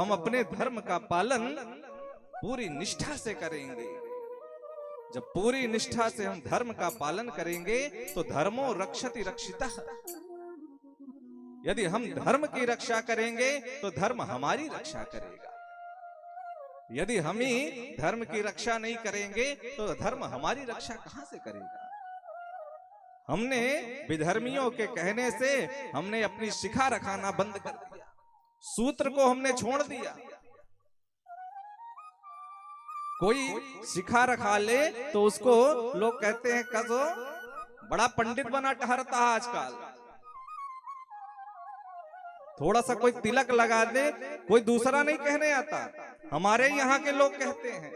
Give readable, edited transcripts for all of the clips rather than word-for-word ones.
हम अपने धर्म का पालन पूरी निष्ठा से करेंगे। जब पूरी निष्ठा से हम धर्म का पालन करेंगे तो धर्मो रक्षति रक्षितः। यदि हम धर्म की रक्षा करेंगे तो धर्म हमारी रक्षा करेगा। यदि हम ही धर्म की रक्षा नहीं करेंगे तो धर्म हमारी रक्षा कहां से करेगा। हमने विधर्मियों के कहने से हमने अपनी शिखा रखाना बंद कर दिया, सूत्र को हमने छोड़ दिया। कोई शिखा रखा ले तो उसको लोग कहते हैं कसो बड़ा पंडित बना ठहरता है आजकल। थोड़ा सा कोई तिलक लगा दे, कोई दूसरा नहीं कहने आता, हमारे यहाँ के लोग कहते हैं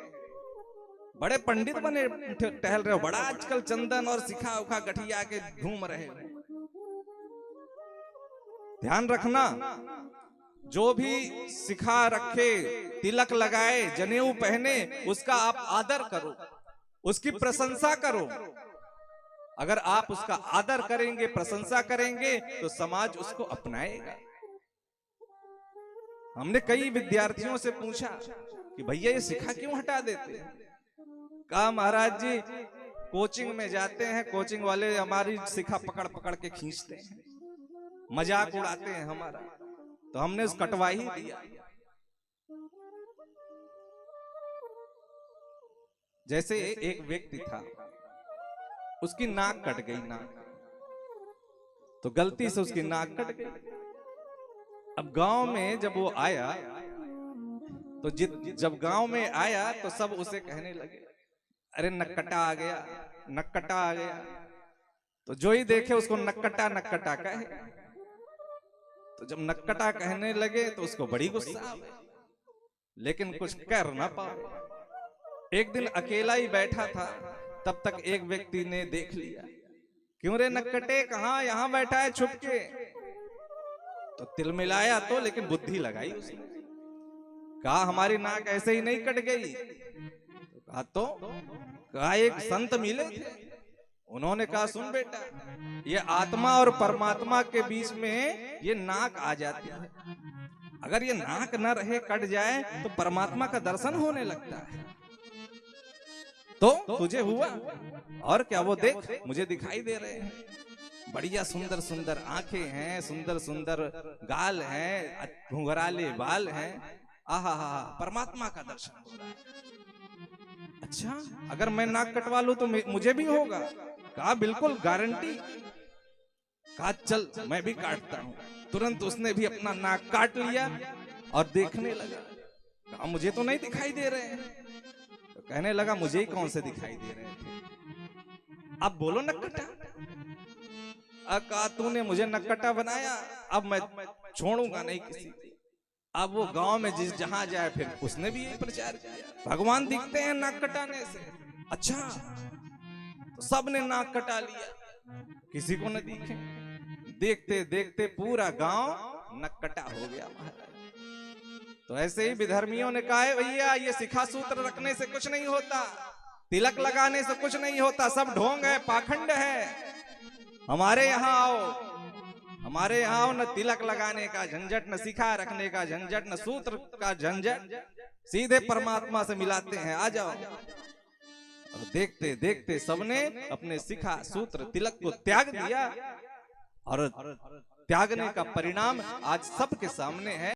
बड़े पंडित बने टहल रहे हो, बड़ा आजकल चंदन और शिखा उखा गठिया के घूम रहे हो। ध्यान रखना, जो भी शिखा रखे, तिलक लगाए, जनेऊ पहने, उसका आप आदर करो, उसकी प्रशंसा करो। अगर आप उसका आदर करेंगे, प्रशंसा करेंगे तो समाज उसको अपनाएगा। हमने कई विद्यार्थियों से पूछा कि भैया ये शिखा क्यों हटा देते हैं। कहा महाराज जी कोचिंग में जाते हैं, कोचिंग वाले हमारी शिखा पकड़ पकड़ के खींचते हैं, मजाक उड़ाते हैं हमारा, तो हमने उस कटवा ही दिया। जैसे एक व्यक्ति था, उसकी नाक कट गई, नाक तो गलती से उसकी नाक कट गई। अब गांव में जब वो आया तो जब गांव में आया तो सब उसे कहने लगे अरे नक्कटा आ गया, नक्कटा आ गया। तो जो ही देखे उसको नक्कटा नक्कटा कहे। तो जब नक्कटा कहने लगे तो उसको बड़ी गुस्सा आवे, लेकिन कुछ कर ना पाए। एक दिन अकेला ही बैठा था, तब तक एक व्यक्ति ने देख लिया, क्यों रे नक्कटे कहाँ यहाँ बैठा है छुप के। तो तिल मिलाया तो, लेकिन बुद्धि लगाई उसने। कहा हमारी नाक ऐसे ही नहीं कट गई। तो कहा एक संत मिले थे, उन्होंने कहा सुन बेटा, ये आत्मा और परमात्मा के बीच में ये नाक आ जाती है, अगर ये नाक न रहे, कट जाए तो परमात्मा का दर्शन होने लगता है। तो तुझे हुआ और क्या, वो देख मुझे दिखाई दे रहे हैं, बढ़िया सुंदर सुंदर आंखें हैं, सुंदर सुंदर गाल हैं, घुंघराले बाल हैं, आहा हा, परमात्मा का दर्शन हो रहा है। अच्छा अगर मैं नाक कटवा लूं तो मुझे भी होगा। कहा बिल्कुल गारंटी। कहा चल मैं भी काटता हूं। तुरंत उसने भी अपना नाक काट लिया और देखने लगा। कहा मुझे तो नहीं दिखाई दे रहे हैं। तो कहने लगा मुझे ही कौन से दिखाई दे रहे थे, अब बोलो नक्कटा। कहा तूने मुझे नक्कटा बनाया, अब मैं छोड़ूंगा नहीं किसी को। अब वो गांव में जहां जाए फिर उसने भी यही प्रचार किया, भगवान दिखते हैं नाक कटाने से। अच्छा तो सबने नाक कटा लिया, किसी को न दिखे। देखते देखते पूरा गांव नक्कटा हो गया महाराज। तो ऐसे ही विधर्मियों ने कहा है भैया ये शिखा सूत्र रखने से कुछ नहीं होता, तिलक लगाने से कुछ नहीं होता, सब ढोंग है, पाखंड है। हमारे यहाँ आओ, हमारे यहाँ न तिलक लगाने का झंझट, न शिखा रखने का झंझट, न सूत्र का झंझट, सीधे परमात्मा से मिलाते हैं, आ जाओ। और देखते देखते सबने अपने शिखा सूत्र तिलक को त्याग दिया, और त्यागने का परिणाम आज सबके सामने है।